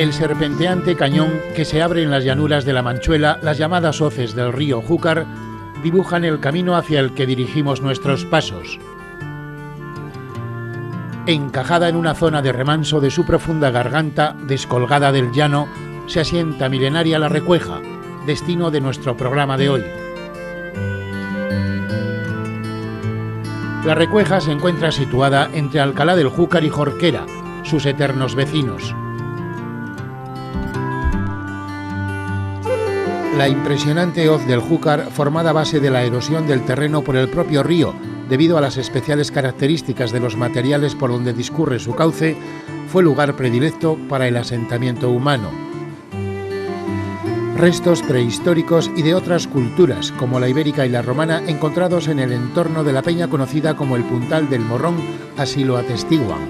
El serpenteante cañón que se abre en las llanuras de la Manchuela, las llamadas hoces del río Júcar, dibujan el camino hacia el que dirigimos nuestros pasos. Encajada en una zona de remanso de su profunda garganta, descolgada del llano, se asienta milenaria la Recueja, destino de nuestro programa de hoy. La Recueja se encuentra situada entre Alcalá del Júcar y Jorquera, sus eternos vecinos. La impresionante hoz del Júcar, formada a base de la erosión del terreno por el propio río, debido a las especiales características de los materiales por donde discurre su cauce, fue lugar predilecto para el asentamiento humano. Restos prehistóricos y de otras culturas, como la ibérica y la romana, encontrados en el entorno de la peña conocida como el Puntal del Morrón, así lo atestiguan.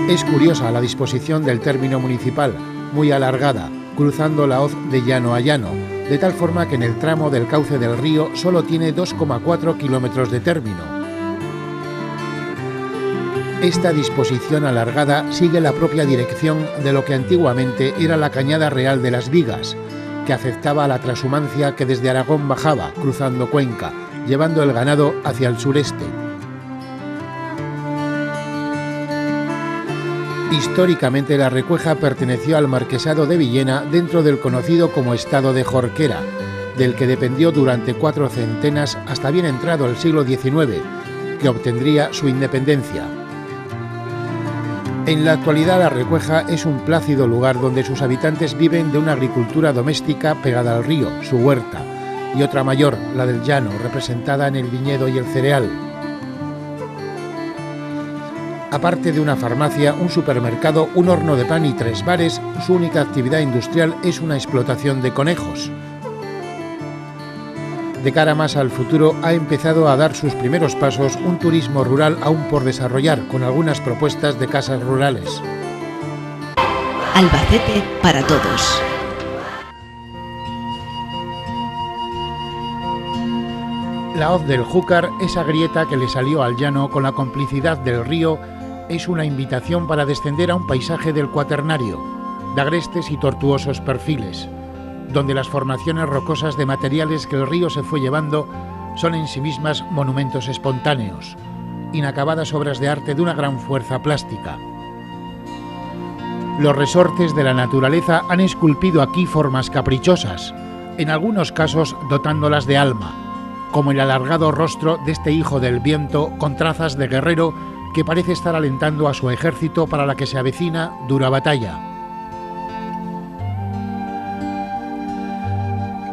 Es curiosa la disposición del término municipal, muy alargada, cruzando la hoz de llano a llano, de tal forma que en el tramo del cauce del río solo tiene 2,4 kilómetros de término. Esta disposición alargada sigue la propia dirección de lo que antiguamente era la Cañada Real de las Vigas, que afectaba a la trashumancia que desde Aragón bajaba, cruzando Cuenca, llevando el ganado hacia el sureste. Históricamente la Recueja perteneció al marquesado de Villena dentro del conocido como estado de Jorquera, del que dependió durante 4 centenas hasta bien entrado el siglo XIX, que obtendría su independencia. En la actualidad la Recueja es un plácido lugar donde sus habitantes viven de una agricultura doméstica pegada al río, su huerta, y otra mayor, la del llano, representada en el viñedo y el cereal. Aparte de una farmacia, un supermercado, un horno de pan y 3 bares, su única actividad industrial es una explotación de conejos. De cara más al futuro, ha empezado a dar sus primeros pasos un turismo rural aún por desarrollar, con algunas propuestas de casas rurales. Albacete para todos. La hoz del Júcar, esa grieta que le salió al llano con la complicidad del río, es una invitación para descender a un paisaje del Cuaternario, de agrestes y tortuosos perfiles, donde las formaciones rocosas de materiales que el río se fue llevando son en sí mismas monumentos espontáneos, inacabadas obras de arte de una gran fuerza plástica. Los resortes de la naturaleza han esculpido aquí formas caprichosas, en algunos casos dotándolas de alma, como el alargado rostro de este hijo del viento con trazas de guerrero que parece estar alentando a su ejército para la que se avecina dura batalla.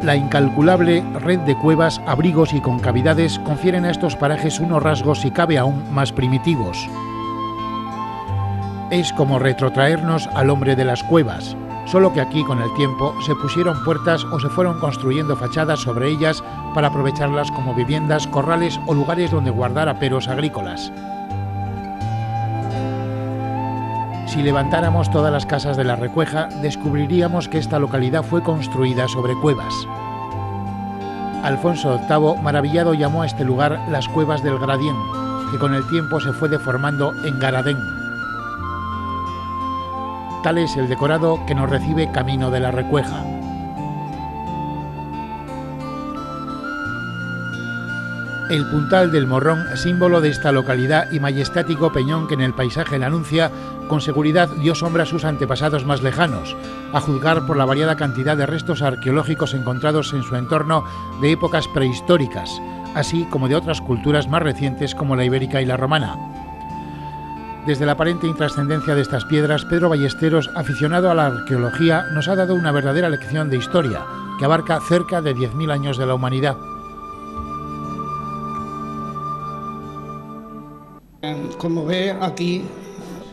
La incalculable red de cuevas, abrigos y concavidades confieren a estos parajes unos rasgos, si cabe, aún más primitivos. Es como retrotraernos al hombre de las cuevas, solo que aquí con el tiempo se pusieron puertas o se fueron construyendo fachadas sobre ellas para aprovecharlas como viviendas, corrales o lugares donde guardar aperos agrícolas. Si levantáramos todas las casas de la Recueja, descubriríamos que esta localidad fue construida sobre cuevas. Alfonso VIII, maravillado, llamó a este lugar las Cuevas del Gradién, que con el tiempo se fue deformando en Garadén. Tal es el decorado que nos recibe camino de la Recueja. El Puntal del Morrón, símbolo de esta localidad y majestático peñón que en el paisaje la anuncia, con seguridad dio sombra a sus antepasados más lejanos, a juzgar por la variada cantidad de restos arqueológicos encontrados en su entorno de épocas prehistóricas, así como de otras culturas más recientes como la ibérica y la romana. Desde la aparente intrascendencia de estas piedras, Pedro Ballesteros, aficionado a la arqueología, nos ha dado una verdadera lección de historia, que abarca cerca de 10.000 años de la humanidad. Como ve, aquí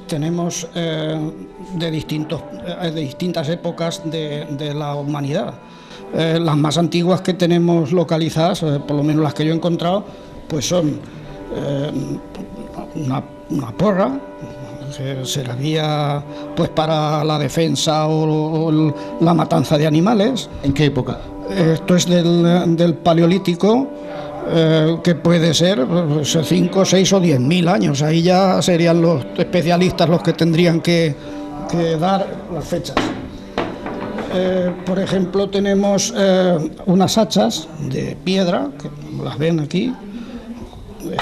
tenemos de distintas épocas de la humanidad. Las más antiguas que tenemos localizadas, por lo menos las que yo he encontrado, pues son una porra que servía pues para la defensa o la matanza de animales. ¿En qué época? Esto es del Paleolítico. Que puede ser 5, 6 o 10.000 años. Ahí ya serían los especialistas los que tendrían que que dar las fechas. Por ejemplo, tenemos unas hachas de piedra, que como las ven aquí,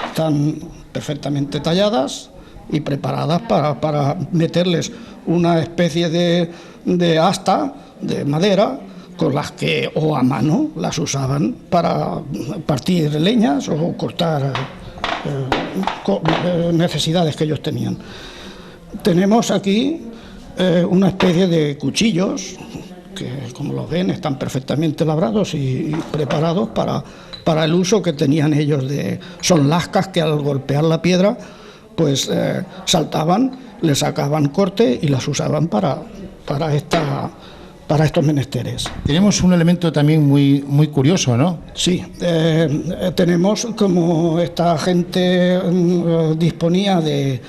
están perfectamente talladas y preparadas para meterles una especie de asta de madera con las que, o a mano, las usaban para partir leñas o cortar necesidades que ellos tenían. Tenemos aquí una especie de cuchillos que, como los ven, están perfectamente labrados y preparados para el uso que tenían ellos. Son lascas que al golpear la piedra pues saltaban, le sacaban corte y las usaban para estos menesteres. Tenemos un elemento también muy curioso, ¿no? Sí, tenemos, como esta gente disponía de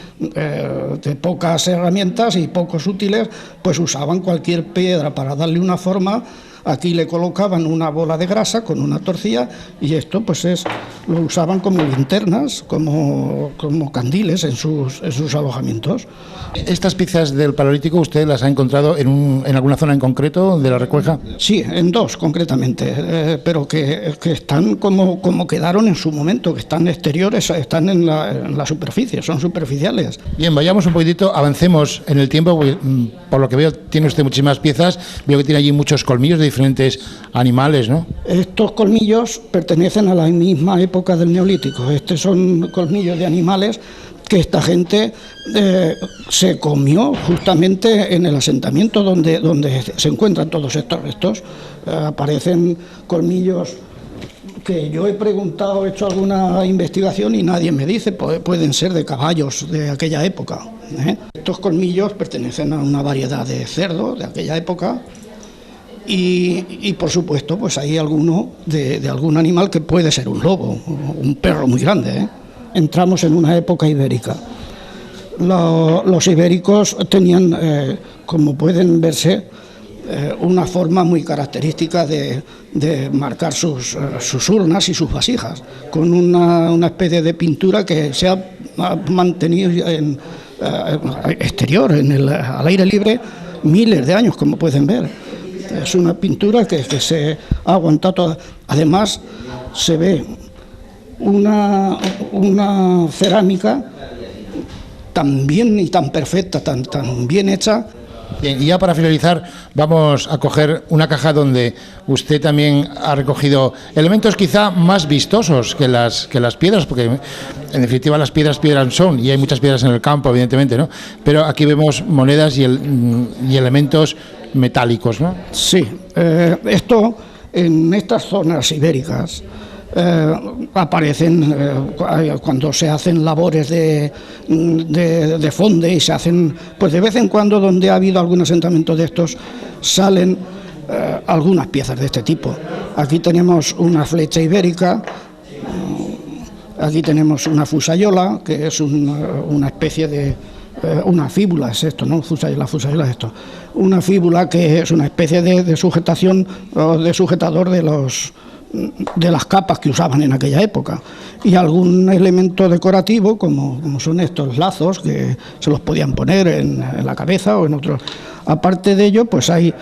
pocas herramientas y pocos útiles, pues usaban cualquier piedra para darle una forma. Aquí le colocaban una bola de grasa con una torcilla y esto pues lo usaban como linternas, como candiles en sus alojamientos. ¿Estas piezas del Paleolítico usted las ha encontrado en alguna zona en concreto de la Recueja? Sí, en dos concretamente, pero que están como quedaron en su momento, que están exteriores, están en la superficie, son superficiales. Bien, vayamos un poquitito, avancemos en el tiempo, por lo que veo tiene usted muchísimas piezas, veo que tiene allí muchos colmillos de diferentes animales, ¿no? Estos colmillos pertenecen a la misma época del Neolítico. Estos son colmillos de animales que esta gente se comió justamente en el asentamiento donde se encuentran todos estos restos. Aparecen colmillos que yo he preguntado, he hecho alguna investigación y nadie me dice, pueden ser de caballos de aquella época. Estos colmillos pertenecen a una variedad de cerdo de aquella época. Y por supuesto pues hay alguno de algún animal que puede ser un lobo, un perro muy grande. Entramos en una época ibérica. Los ibéricos tenían, como pueden verse, una forma muy característica de marcar sus urnas y sus vasijas, con una especie de pintura que se ha mantenido en exterior, al aire libre, miles de años, como pueden ver. Es una pintura que se ha aguantado toda. Además, se ve una cerámica tan bien y tan perfecta, tan bien hecha. Bien, y ya para finalizar, vamos a coger una caja donde usted también ha recogido elementos quizá más vistosos que las piedras, porque en definitiva las piedras son, y hay muchas piedras en el campo, evidentemente, ¿no? Pero aquí vemos monedas y elementos metálicos, ¿no? Sí, esto en estas zonas ibéricas aparecen cuando se hacen labores de fonde y se hacen, pues de vez en cuando donde ha habido algún asentamiento de estos salen algunas piezas de este tipo. Aquí tenemos una flecha ibérica, aquí tenemos una fusayola, que es una especie de una fíbula, es esto, ¿no? La fusayola es esto. Una fíbula que es una especie de sujetación o de sujetador de las capas que usaban en aquella época, y algún elemento decorativo como son estos lazos que se los podían poner en la cabeza o en otros. Aparte de ello, pues hay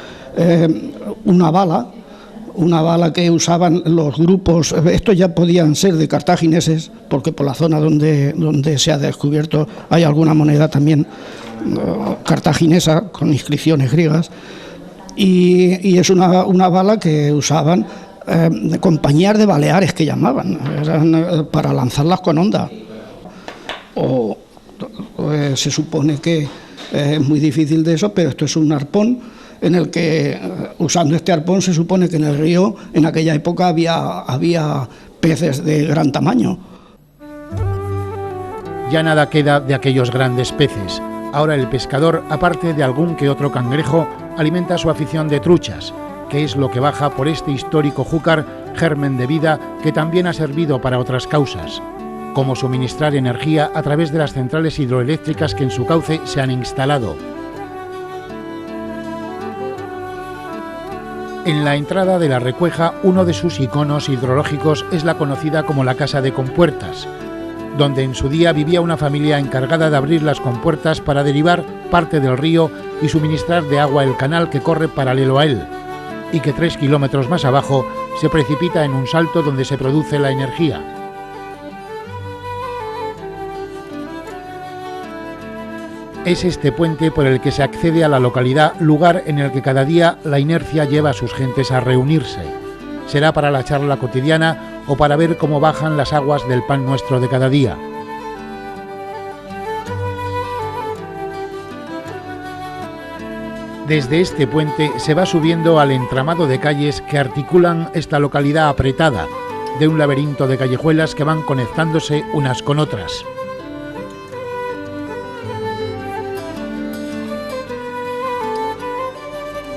una bala que usaban los grupos. Estos ya podían ser de cartagineses, porque por la zona donde se ha descubierto hay alguna moneda también cartaginesa con inscripciones griegas, y es una bala que usaban compañías de baleares, que llamaban, eran para lanzarlas con onda. Se supone que es muy difícil de eso, pero esto es un arpón en el que, usando este arpón, se supone que en el río en aquella época había peces de gran tamaño. Ya nada queda de aquellos grandes peces. Ahora el pescador, aparte de algún que otro cangrejo, alimenta su afición de truchas, que es lo que baja por este histórico júcar, germen de vida que también ha servido para otras causas, como suministrar energía a través de las centrales hidroeléctricas que en su cauce se han instalado. En la entrada de la Recueja, uno de sus iconos hidrológicos es la conocida como la Casa de Compuertas, donde en su día vivía una familia encargada de abrir las compuertas para derivar parte del río y suministrar de agua el canal que corre paralelo a él, y que 3 kilómetros más abajo se precipita en un salto donde se produce la energía. Es este puente por el que se accede a la localidad, lugar en el que cada día la inercia lleva a sus gentes a reunirse. Será para la charla cotidiana o para ver cómo bajan las aguas del pan nuestro de cada día. Desde este puente se va subiendo al entramado de calles que articulan esta localidad apretada, de un laberinto de callejuelas que van conectándose unas con otras.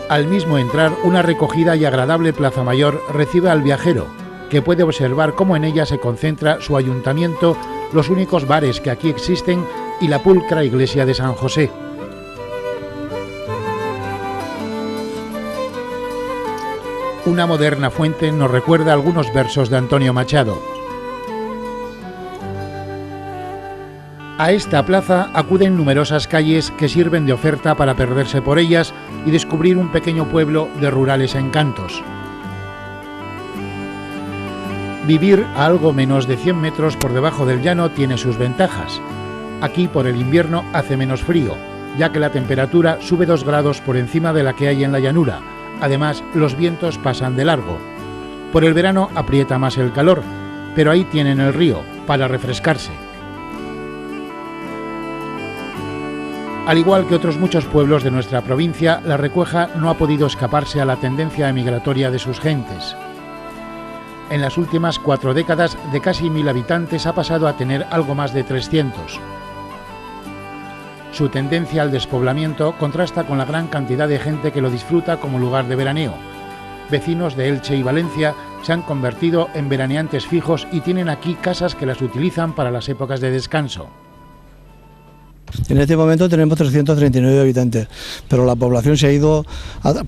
Al mismo entrar, una recogida y agradable plaza mayor recibe al viajero, que puede observar cómo en ella se concentra su ayuntamiento, los únicos bares que aquí existen y la pulcra iglesia de San José. Una moderna fuente nos recuerda algunos versos de Antonio Machado. A esta plaza acuden numerosas calles que sirven de oferta para perderse por ellas y descubrir un pequeño pueblo de rurales encantos. Vivir a algo menos de 100 metros por debajo del llano tiene sus ventajas. Aquí por el invierno hace menos frío, ya que la temperatura sube 2 grados por encima de la que hay en la llanura. Además, los vientos pasan de largo. Por el verano aprieta más el calor, pero ahí tienen el río para refrescarse. Al igual que otros muchos pueblos de nuestra provincia, La Recueja no ha podido escaparse a la tendencia emigratoria de sus gentes. En las últimas 4 décadas, de casi 1000 habitantes ha pasado a tener algo más de 300. Su tendencia al despoblamiento contrasta con la gran cantidad de gente que lo disfruta como lugar de veraneo. Vecinos de Elche y Valencia se han convertido en veraneantes fijos y tienen aquí casas que las utilizan para las épocas de descanso. En este momento tenemos 339 habitantes, pero la población se ha ido,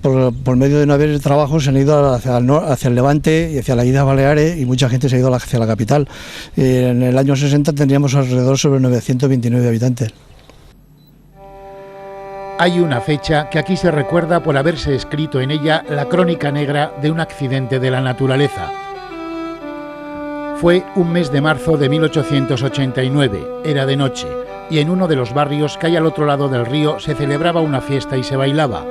por medio de no haber trabajo, se han ido hacia el Levante y hacia las Islas Baleares, y mucha gente se ha ido hacia la capital. En el año 60 tendríamos alrededor sobre 929 habitantes. Hay una fecha que aquí se recuerda por haberse escrito en ella la crónica negra de un accidente de la naturaleza. Fue un mes de marzo de 1889, era de noche, y en uno de los barrios que hay al otro lado del río se celebraba una fiesta y se bailaba.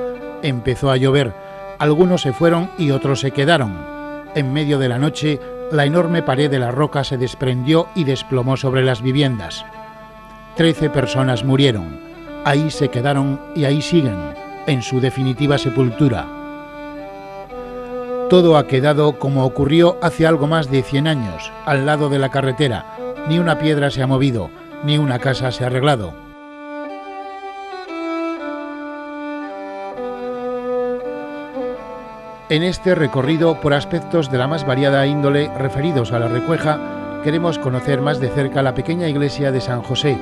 Empezó a llover, algunos se fueron y otros se quedaron. En medio de la noche, la enorme pared de la roca se desprendió y desplomó sobre las viviendas. 13 personas murieron. Ahí se quedaron y ahí siguen, en su definitiva sepultura. Todo ha quedado como ocurrió hace algo más de 100 años, al lado de la carretera. Ni una piedra se ha movido, ni una casa se ha arreglado. En este recorrido por aspectos de la más variada índole referidos a La Recueja, queremos conocer más de cerca la pequeña iglesia de San José,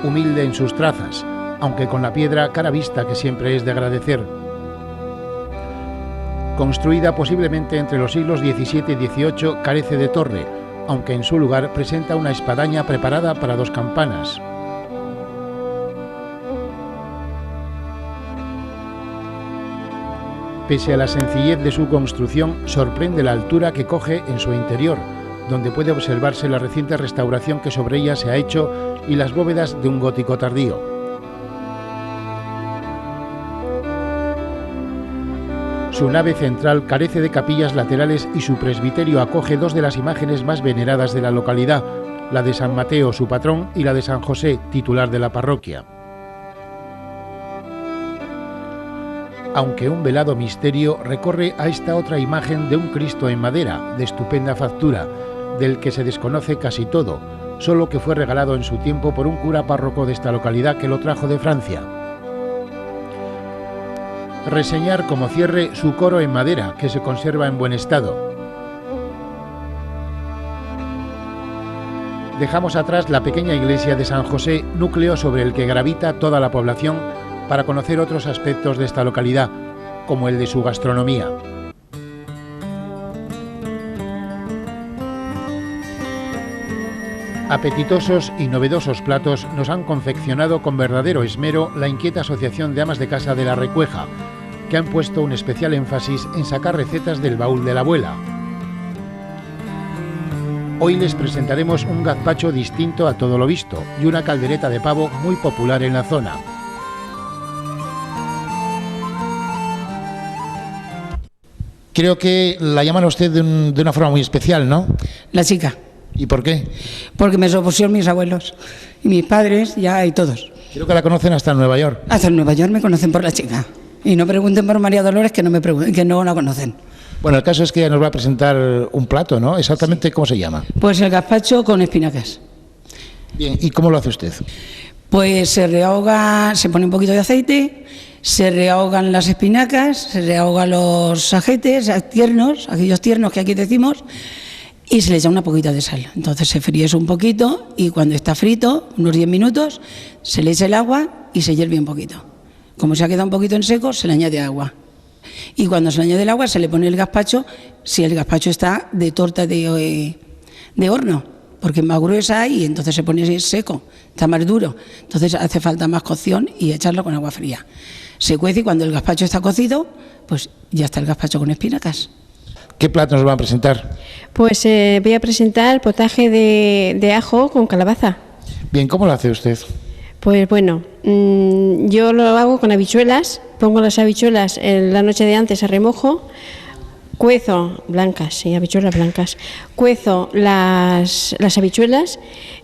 humilde en sus trazas, aunque con la piedra cara vista que siempre es de agradecer. Construida posiblemente entre los siglos XVII y XVIII, carece de torre, aunque en su lugar presenta una espadaña preparada para 2 campanas. Pese a la sencillez de su construcción, sorprende la altura que coge en su interior, donde puede observarse la reciente restauración que sobre ella se ha hecho y las bóvedas de un gótico tardío. Su nave central carece de capillas laterales y su presbiterio acoge 2 de las imágenes más veneradas de la localidad, la de San Mateo, su patrón, y la de San José, titular de la parroquia. Aunque un velado misterio recorre a esta otra imagen de un Cristo en madera, de estupenda factura, del que se desconoce casi todo, solo que fue regalado en su tiempo por un cura párroco de esta localidad que lo trajo de Francia. Reseñar como cierre su coro en madera, que se conserva en buen estado. Dejamos atrás la pequeña iglesia de San José, núcleo sobre el que gravita toda la población, para conocer otros aspectos de esta localidad, como el de su gastronomía. Apetitosos y novedosos platos nos han confeccionado con verdadero esmero la inquieta Asociación de Amas de Casa de La Recueja, que han puesto un especial énfasis en sacar recetas del baúl de la abuela. Hoy les presentaremos un gazpacho distinto a todo lo visto y una caldereta de pavo muy popular en la zona. Creo que la llaman a usted de una forma muy especial, ¿no? La chica. ¿Y por qué? Porque me opusieron mis abuelos y mis padres ya y todos. Creo que la conocen hasta en Nueva York. Hasta en Nueva York me conocen por la chica. Y no pregunten por María Dolores, que no la conocen. Bueno, el caso es que ella nos va a presentar un plato, ¿no? Exactamente, ¿cómo se llama? Pues el gazpacho con espinacas. Bien, ¿y cómo lo hace usted? Pues se rehoga, se pone un poquito de aceite, se rehogan las espinacas, se rehogan los ajetes tiernos, aquellos tiernos que aquí decimos, y se le echa una poquita de sal. Entonces se fríe eso un poquito y cuando está frito, unos 10 minutos, se le echa el agua y se hierve un poquito. Como se ha quedado un poquito en seco, se le añade agua. Y cuando se le añade el agua, se le pone el gazpacho, si el gazpacho está de torta de horno, porque es más gruesa y entonces se pone seco, está más duro. Entonces hace falta más cocción y echarlo con agua fría. Se cuece y cuando el gazpacho está cocido, pues ya está el gazpacho con espinacas. ¿Qué plato nos van a presentar? Pues voy a presentar potaje de ajo con calabaza. Bien, ¿cómo lo hace usted? Pues bueno, yo lo hago con habichuelas, pongo las habichuelas en la noche de antes a remojo, cuezo, blancas, sí, habichuelas blancas, cuezo las habichuelas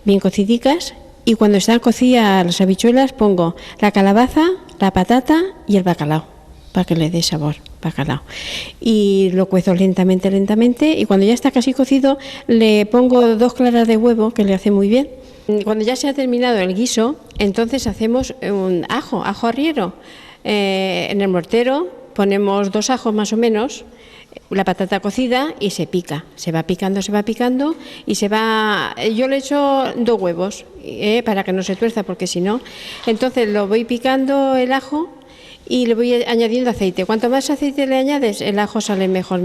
bien cocidicas y cuando están cocidas las habichuelas pongo la calabaza, la patata y el bacalao, para que le dé sabor, bacalao. Y lo cuezo lentamente y cuando ya está casi cocido le pongo 2 claras de huevo, que le hace muy bien. Cuando ya se ha terminado el guiso, entonces hacemos un ajo arriero. En el mortero ponemos 2 ajos más o menos, la patata cocida y se pica. Se va picando y yo le echo 2 huevos para que no se tuerza, porque si no, entonces lo voy picando el ajo y le voy añadiendo aceite. Cuanto más aceite le añades, el ajo sale mejor.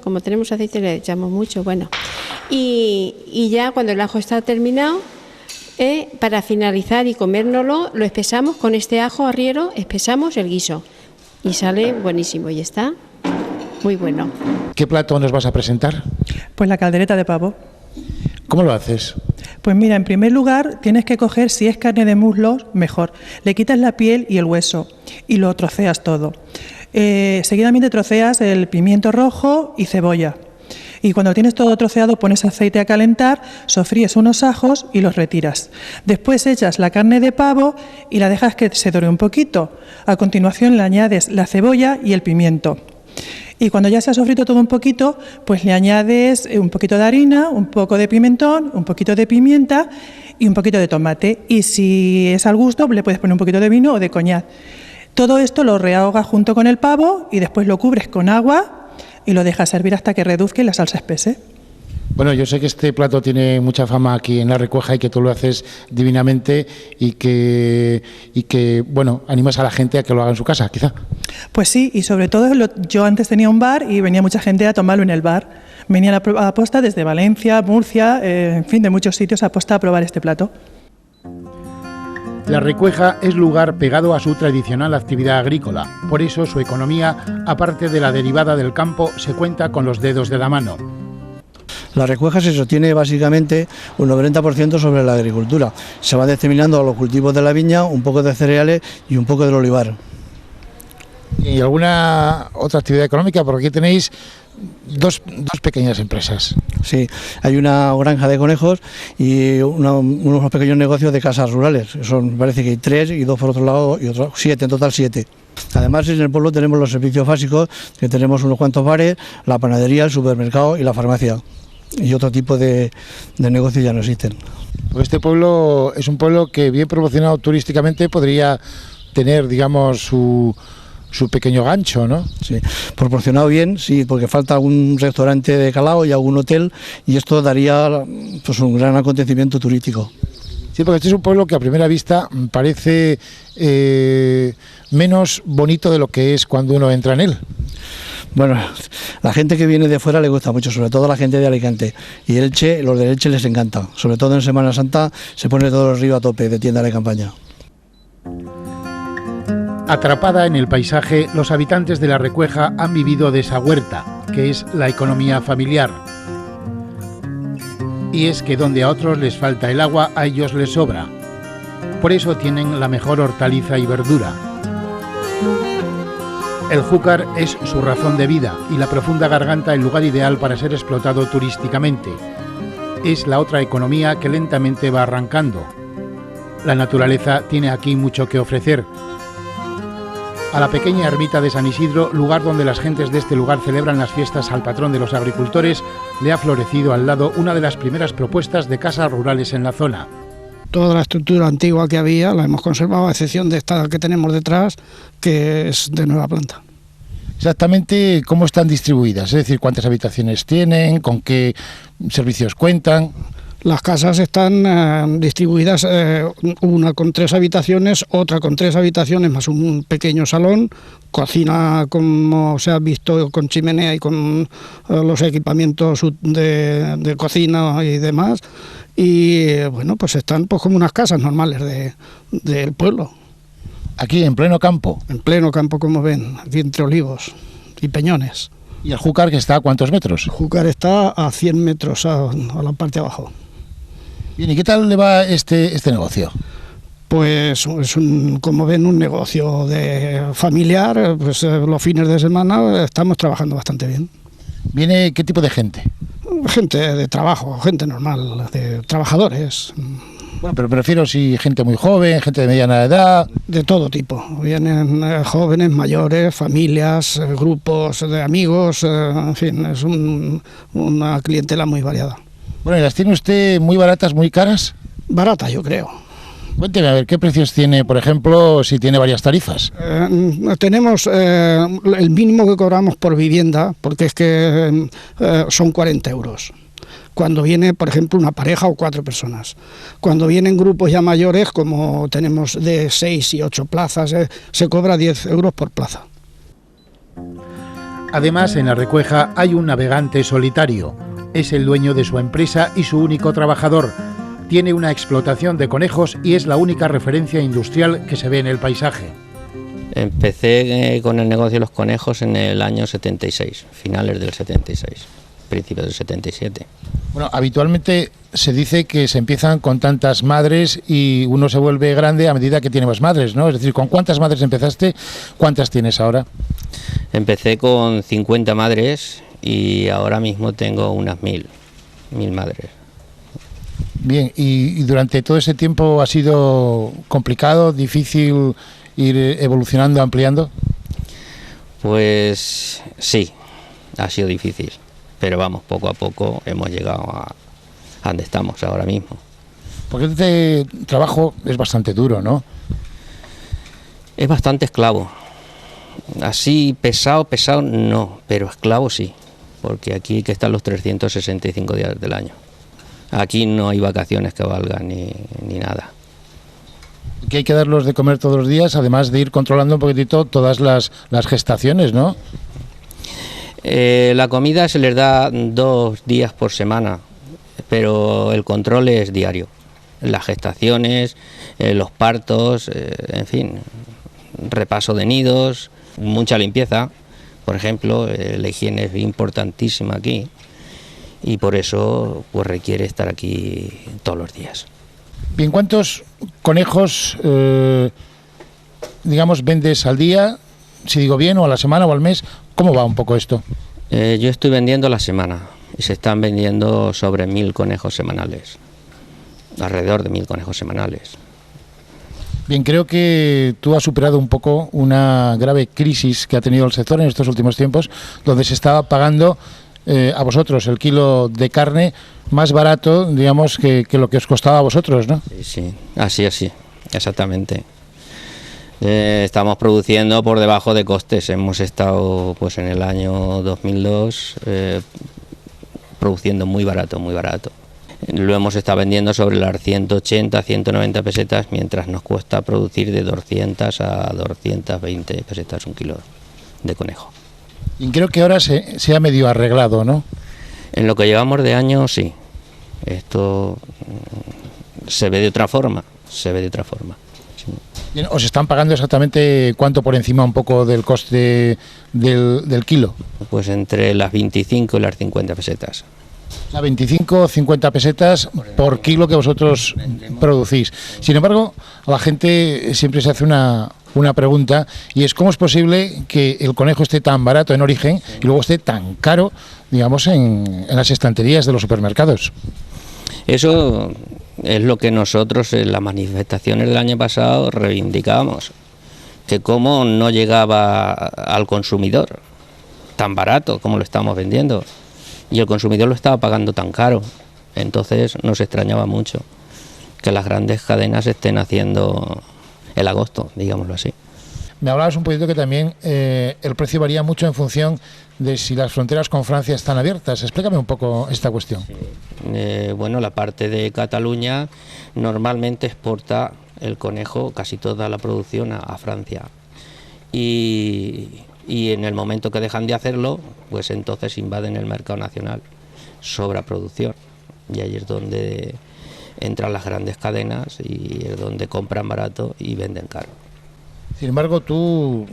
Como tenemos aceite le echamos mucho, bueno. Y ya cuando el ajo está terminado, para finalizar y comérnoslo, lo espesamos con este ajo arriero, espesamos el guiso y sale buenísimo y está muy bueno. ¿Qué plato nos vas a presentar? Pues la caldereta de pavo. ¿Cómo lo haces? Pues mira, en primer lugar tienes que coger, si es carne de muslo, mejor. Le quitas la piel y el hueso y lo troceas todo. Seguidamente troceas el pimiento rojo y cebolla. Y cuando tienes todo troceado, pones aceite a calentar, sofríes unos ajos y los retiras. Después echas la carne de pavo y la dejas que se dore un poquito. A continuación le añades la cebolla y el pimiento. Y cuando ya se ha sofrito todo un poquito, pues le añades un poquito de harina, un poco de pimentón, un poquito de pimienta y un poquito de tomate. Y si es al gusto, le puedes poner un poquito de vino o de coñac. Todo esto lo rehogas junto con el pavo y después lo cubres con agua y lo dejas servir hasta que reduzca y la salsa espese. Bueno, yo sé que este plato tiene mucha fama aquí en La Recueja y que tú lo haces divinamente y que bueno, animas a la gente a que lo haga en su casa, quizá. Pues sí, y sobre todo yo antes tenía un bar y venía mucha gente a tomarlo en el bar. Venían a posta desde Valencia, Murcia, en fin, de muchos sitios a posta a probar este plato. La Recueja es lugar pegado a su tradicional actividad agrícola. Por eso su economía, aparte de la derivada del campo, se cuenta con los dedos de la mano. La Recueja se sostiene básicamente un 90% sobre la agricultura. Se va determinando los cultivos de la viña, un poco de cereales y un poco del olivar. ¿Y alguna otra actividad económica? Porque aquí tenéis dos pequeñas empresas. Sí, hay una granja de conejos y unos pequeños negocios de casas rurales. Son, parece que hay 3 y 2 por otro lado y otros 7, en total 7. Además, en el pueblo tenemos los servicios básicos, que tenemos unos cuantos bares, la panadería, el supermercado y la farmacia. Y otro tipo de negocios ya no existen. Pues este pueblo es un pueblo que, bien promocionado turísticamente, podría tener, digamos, su pequeño gancho, ¿no? Sí, proporcionado bien, sí, porque falta algún restaurante de calao y algún hotel, y esto daría pues un gran acontecimiento turístico. Sí, porque este es un pueblo que a primera vista parece menos bonito de lo que es cuando uno entra en él. Bueno, la gente que viene de fuera le gusta mucho, sobre todo la gente de Alicante. Y Elche, los de Elche les encanta. Sobre todo en Semana Santa se pone todo el río a tope de tienda de campaña. Atrapada en el paisaje, los habitantes de La Recueja han vivido de esa huerta, que es la economía familiar. Y es que donde a otros les falta el agua, a ellos les sobra. Por eso tienen la mejor hortaliza y verdura. El júcar es su razón de vida y la profunda garganta el lugar ideal para ser explotado turísticamente. Es la otra economía que lentamente va arrancando. La naturaleza tiene aquí mucho que ofrecer. A la pequeña ermita de San Isidro, lugar donde las gentes de este lugar celebran las fiestas al patrón de los agricultores, le ha florecido al lado una de las primeras propuestas de casas rurales en la zona. Toda la estructura antigua que había la hemos conservado, a excepción de esta que tenemos detrás, que es de nueva planta. Exactamente cómo están distribuidas, es decir, cuántas habitaciones tienen, con qué servicios cuentan. Las casas están distribuidas, una con 3 habitaciones, otra con 3 habitaciones más un pequeño salón, cocina como se ha visto con chimenea y con los equipamientos de cocina y demás, y bueno, pues están pues como unas casas normales del pueblo. Aquí en pleno campo. En pleno campo, como ven, aquí entre olivos y peñones. ¿Y el júcar que está a cuántos metros? El júcar está a 100 metros a la parte de abajo. Bien, ¿y qué tal le va este negocio? Pues es como ven, un negocio familiar, pues los fines de semana estamos trabajando bastante bien. ¿Viene qué tipo de gente? Gente de trabajo, gente normal, de trabajadores. Bueno, pero prefiero si gente muy joven, gente de mediana edad. De todo tipo. Vienen jóvenes, mayores, familias, grupos de amigos, en fin, es una clientela muy variada. Bueno, ¿y las tiene usted muy baratas, muy caras? Barata, yo creo. Cuénteme, a ver, ¿qué precios tiene, por ejemplo, si tiene varias tarifas? Tenemos el mínimo que cobramos por vivienda, porque es que son 40 euros. Cuando viene, por ejemplo, una pareja o 4 personas. Cuando vienen grupos ya mayores, como tenemos de 6 y 8 plazas, se cobra 10 euros por plaza. Además, en La Recueja hay un navegante solitario. Es el dueño de su empresa y su único trabajador. Tiene una explotación de conejos y es la única referencia industrial que se ve en el paisaje. Empecé con el negocio de los conejos en el año 76, finales del 76, principios del 77. Bueno, habitualmente se dice que se empiezan con tantas madres y uno se vuelve grande a medida que tiene más madres, ¿no? Es decir, ¿con cuántas madres empezaste? ¿Cuántas tienes ahora? Empecé con 50 madres y ahora mismo tengo unas 1000 madres. Bien, y durante todo ese tiempo ha sido complicado, difícil ir evolucionando, ampliando. Pues sí, ha sido difícil, pero vamos, poco a poco hemos llegado a donde estamos ahora mismo. Porque este trabajo es bastante duro, ¿no? Es bastante esclavo. Así pesado no, pero esclavo sí, porque aquí hay que estar los 365 días del año. Aquí no hay vacaciones que valgan ni nada. Que hay que darlos de comer todos los días, además de ir controlando un poquitito todas las gestaciones, ¿no? La comida se les da 2 días por semana, pero el control es diario. Las gestaciones, los partos, en fin, repaso de nidos, mucha limpieza, por ejemplo, la higiene es importantísima aquí. Y por eso pues requiere estar aquí todos los días. Bien, ¿cuántos conejos, digamos, vendes al día? Si digo bien, o a la semana o al mes, ¿cómo va un poco esto? Yo estoy vendiendo a la semana y se están vendiendo sobre 1000 conejos semanales, alrededor de 1000 conejos semanales. Bien, creo que tú has superado un poco una grave crisis que ha tenido el sector en estos últimos tiempos, donde se estaba pagando a vosotros el kilo de carne más barato, digamos, que lo que os costaba a vosotros, ¿no? Sí, así, exactamente. Estamos produciendo por debajo de costes. Hemos estado pues en el año 2002 produciendo muy barato. Lo hemos estado vendiendo sobre las 180, 190 pesetas, mientras nos cuesta producir de 200 a 220 pesetas un kilo de conejo. Y creo que ahora se ha medio arreglado, ¿no? En lo que llevamos de año, sí. Esto se ve de otra forma, sí. Bien, ¿os están pagando exactamente cuánto por encima un poco del coste del kilo? Pues entre las 25 y las 50 pesetas. O sea, 25 o 50 pesetas por kilo que vosotros producís. Sin embargo, a la gente siempre se hace una pregunta, y es: ¿cómo es posible que el conejo esté tan barato en origen y luego esté tan caro, digamos, en las estanterías de los supermercados? Eso es lo que nosotros en las manifestaciones del año pasado reivindicábamos, que cómo no llegaba al consumidor tan barato como lo estamos vendiendo, y el consumidor lo estaba pagando tan caro. Entonces nos extrañaba mucho que las grandes cadenas estén haciendo el agosto, digámoslo así. Me hablabas un poquito que también el precio varía mucho en función de si las fronteras con Francia están abiertas. Explícame un poco esta cuestión. Sí. Bueno, la parte de Cataluña normalmente exporta el conejo, casi toda la producción, a Francia. Y en el momento que dejan de hacerlo, pues entonces invaden el mercado nacional, sobra producción. Y ahí es donde entran las grandes cadenas y es donde compran barato y venden caro. Sin embargo, tú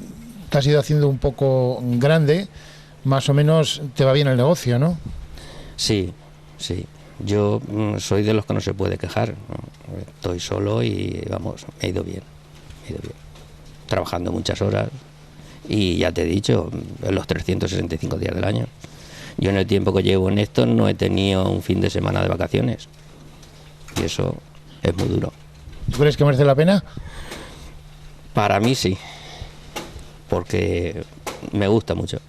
te has ido haciendo un poco grande, más o menos te va bien el negocio, ¿no? Sí, sí. Yo soy de los que no se puede quejar, ¿no? Estoy solo y vamos, me he ido bien. Trabajando muchas horas y ya te he dicho, en los 365 días del año. Yo en el tiempo que llevo en esto no he tenido un fin de semana de vacaciones y eso es muy duro. ¿Tú crees que merece la pena? Para mí sí, porque me gusta mucho.